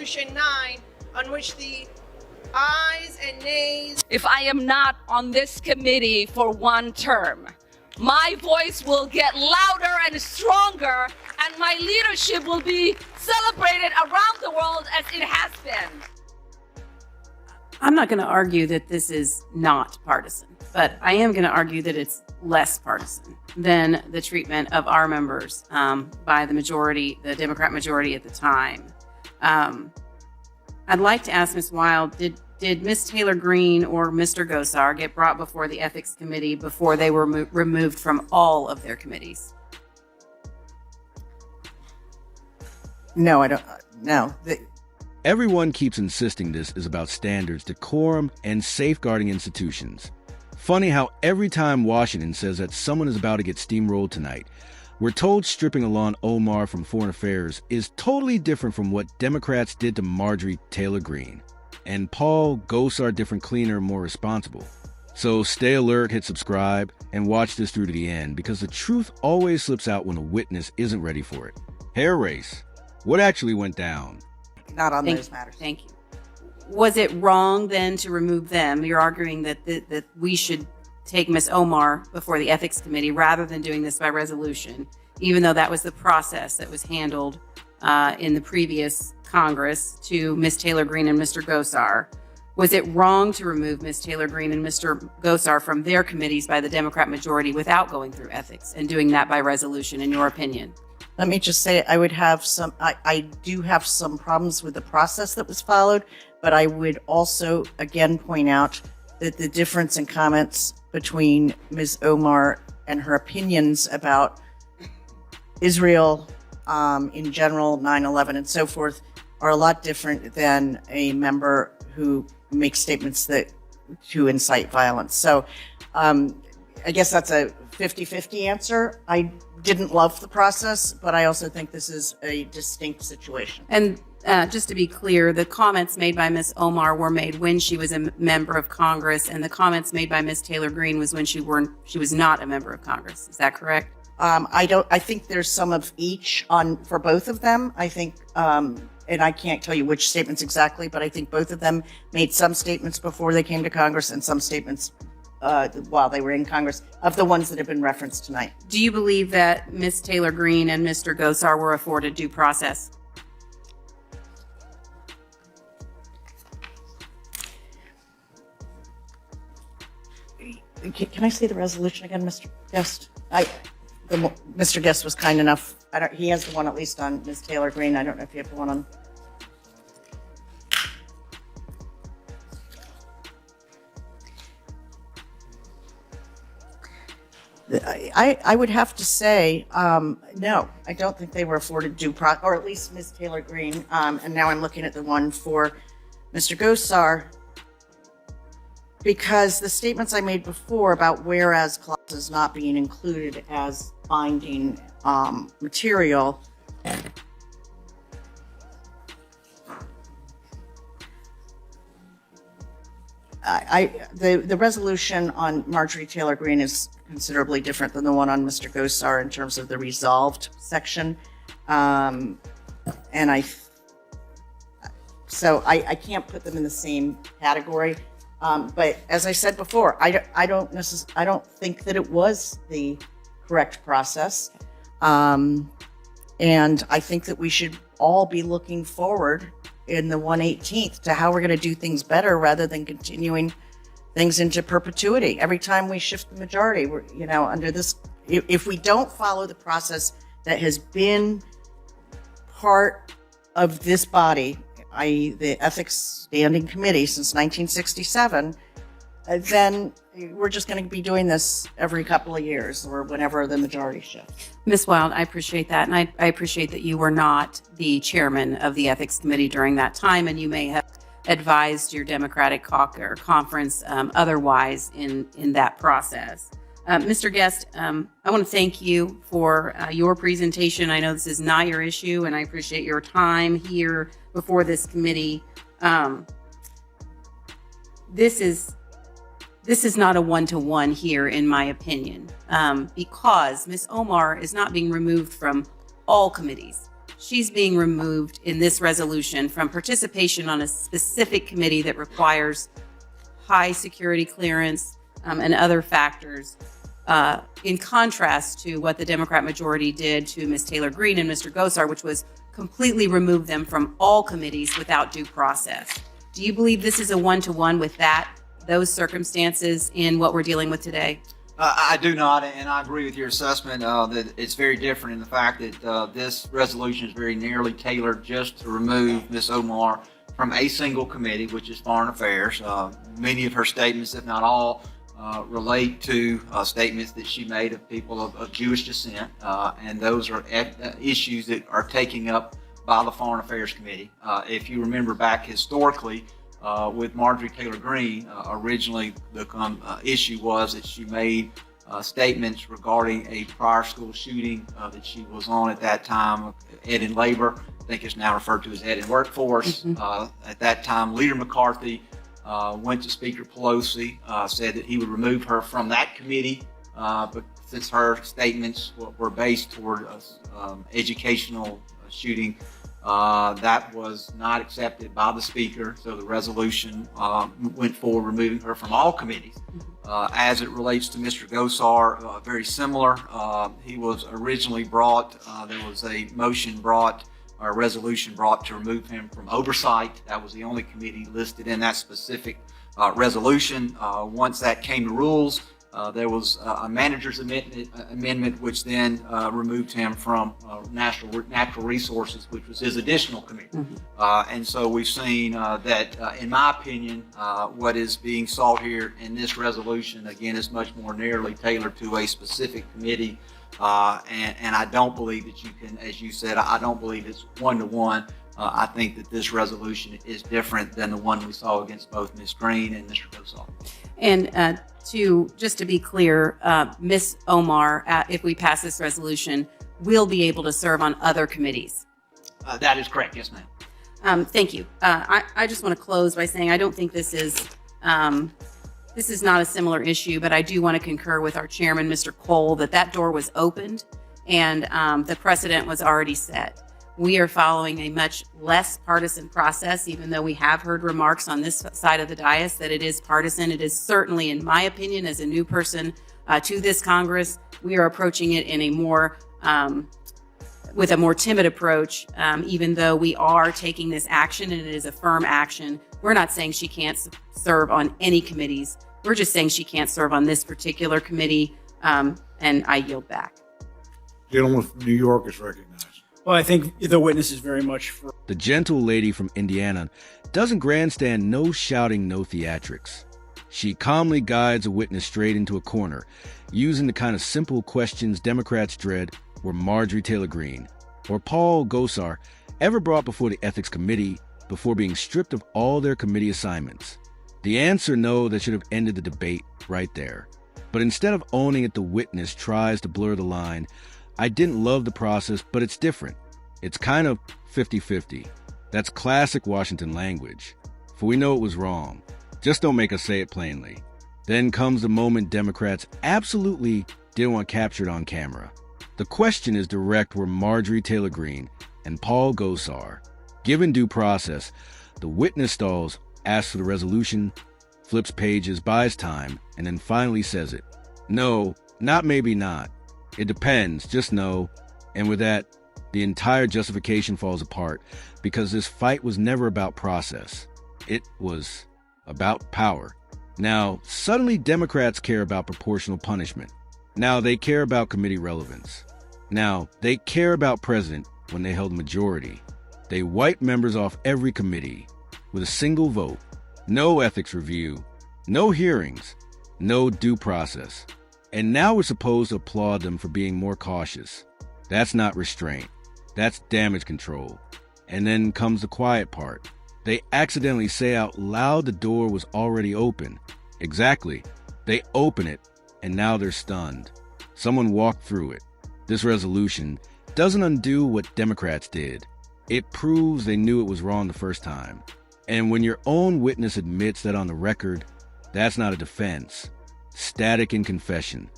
Resolution 9, on which the ayes and nays. If I am not on this committee for one term, my voice will get louder and stronger, and my leadership will be celebrated around the world as it has been. I'm not going to argue that this is not partisan, but I am going to argue that it's less partisan than the treatment of our members by the majority, the Democrat majority at the time. I'd like to ask Ms. Wild, did Ms. Taylor Greene or Mr. Gosar get brought before the Ethics Committee before they were removed from all of their committees? No, I don't. No. Everyone keeps insisting this is about standards, decorum, and safeguarding institutions. Funny how every time Washington says that someone is about to get steamrolled tonight, we're told stripping Ilhan Omar from foreign affairs is totally different from what Democrats did to Marjorie Taylor Greene. And Paul Gosar different, cleaner, more responsible. So stay alert, hit subscribe, and watch this through to the end, because the truth always slips out when a witness isn't ready for it. Hair race. What actually went down? Not on those matters. Thank you. Was it wrong then to remove them? You're arguing that that we should take Ms. Omar before the Ethics Committee rather than doing this by resolution, even though that was the process that was handled in the previous Congress to Ms. Taylor Greene and Mr. Gosar. Was it wrong to remove Ms. Taylor Greene and Mr. Gosar from their committees by the Democrat majority without going through ethics and doing that by resolution, in your opinion? Let me just say, I do have some problems with the process that was followed, but I would also, again, point out that the difference in comments between Ms. Omar and her opinions about Israel in general, 9/11 and so forth, are a lot different than a member who makes statements that to incite violence. So I guess that's a 50-50 answer. I didn't love the process, but I also think this is a distinct situation. And just to be clear, the comments made by Ms. Omar were made when she was a member of Congress, and the comments made by Ms. Taylor Greene was when she was not a member of Congress. Is that correct? I think there's some of each for both of them. I think, and I can't tell you which statements exactly, but I think both of them made some statements before they came to Congress and some statements while they were in Congress, of the ones that have been referenced tonight. Do you believe that Ms. Taylor Greene and Mr. Gosar were afforded due process? Can I see the resolution again, Mr. Guest? Mr. Guest was kind enough. He has the one at least on Ms. Taylor Greene. I don't know if you have the one on. I would have to say, no, I don't think they were afforded due process, or at least Ms. Taylor Greene. And now I'm looking at the one for Mr. Gosar, because the statements I made before about whereas clauses not being included as binding material, the resolution on Marjorie Taylor Greene is considerably different than the one on Mr. Gosar in terms of the resolved section. So I can't put them in the same category. But as I said before, I don't think that it was the correct process. And I think that we should all be looking forward in the 118th to how we're going to do things better rather than continuing things into perpetuity. Every time we shift the majority, we're, under this, if we don't follow the process that has been part of this body, i.e. the Ethics Standing Committee since 1967, then we're just going to be doing this every couple of years or whenever the majority shifts. Ms. Wild, I appreciate that. And I appreciate that you were not the chairman of the Ethics Committee during that time, and you may have advised your Democratic caucus or conference otherwise in that process. Mr. Guest, I want to thank you for your presentation. I know this is not your issue, and I appreciate your time here before this committee. This is not a one-to-one here, in my opinion, because Ms. Omar is not being removed from all committees. she's being removed in this resolution from participation on a specific committee that requires high security clearance and other factors, in contrast to what the Democrat majority did to Ms. Taylor Greene and Mr. Gosar, which was completely remove them from all committees without due process. Do you believe this is a one-to-one with those circumstances in what we're dealing with today? I do not, and I agree with your assessment that it's very different in the fact that this resolution is very narrowly tailored just to remove Ms. Omar from a single committee, which is Foreign Affairs. Many of her statements, if not all, relate to statements that she made of people of Jewish descent, and those are issues that are taken up by the Foreign Affairs Committee. If you remember back historically, with Marjorie Taylor Greene, originally the issue was that she made statements regarding a prior school shooting that she was on at that time, Ed in Labor. I think it's now referred to as Ed in Workforce. At that time, Leader McCarthy went to Speaker Pelosi, said that he would remove her from that committee, but since her statements were based toward educational shooting, that was not accepted by the Speaker, so the resolution went forward removing her from all committees. As it relates to Mr. Gosar, very similar. He was originally brought, there was a motion brought, or a resolution brought to remove him from oversight. That was the only committee listed in that specific resolution. Once that came to rules, there was a manager's amendment which then removed him from natural resources, which was his additional committee. And so we've seen that, in my opinion, what is being sought here in this resolution, again, is much more narrowly tailored to a specific committee. And I don't believe that you can, as you said, I don't believe it's one-to-one. I think that this resolution is different than the one we saw against both Ms. Greene and Mr. Gosar. And just to be clear, Ms. Omar, if we pass this resolution, will be able to serve on other committees. That is correct. Yes, ma'am. Thank you. I just want to close by saying I don't think this is not a similar issue, but I do want to concur with our chairman, Mr. Cole, that door was opened and the precedent was already set. We are following a much less partisan process, even though we have heard remarks on this side of the dais that it is partisan. It is certainly, in my opinion, as a new person to this Congress, we are approaching it in a more with a more timid approach, even though we are taking this action and it is a firm action. We're not saying she can't serve on any committees. We're just saying she can't serve on this particular committee, and I yield back. Gentleman from New York is recognized. Well, I think the witness is very much for... The gentle lady from Indiana doesn't grandstand, no shouting, no theatrics. She calmly guides a witness straight into a corner, using the kind of simple questions Democrats dread were Marjorie Taylor Greene or Paul Gosar ever brought before the Ethics Committee before being stripped of all their committee assignments. The answer no that should have ended the debate right there. But instead of owning it, the witness tries to blur the line. I didn't love the process, but it's different. It's kind of 50-50. That's classic Washington language. For we know it was wrong. Just don't make us say it plainly. Then comes the moment Democrats absolutely didn't want captured on camera. The question is direct where Marjorie Taylor Greene and Paul Gosar. Given due process, the witness stalls, asks for the resolution, flips pages, buys time, and then finally says it. No, not maybe not. It depends, just no. And with that, the entire justification falls apart because this fight was never about process. It was about power. Now, suddenly Democrats care about proportional punishment. Now they care about committee relevance. Now they care about president when they held majority. They wiped members off every committee with a single vote. No ethics review, no hearings, no due process. And now we're supposed to applaud them for being more cautious. That's not restraint. That's damage control. And then comes the quiet part. They accidentally say out loud the door was already open. Exactly. They open it, and now they're stunned. Someone walked through it. This resolution doesn't undo what Democrats did. It proves they knew it was wrong the first time. And when your own witness admits that on the record, that's not a defense. Static in confession.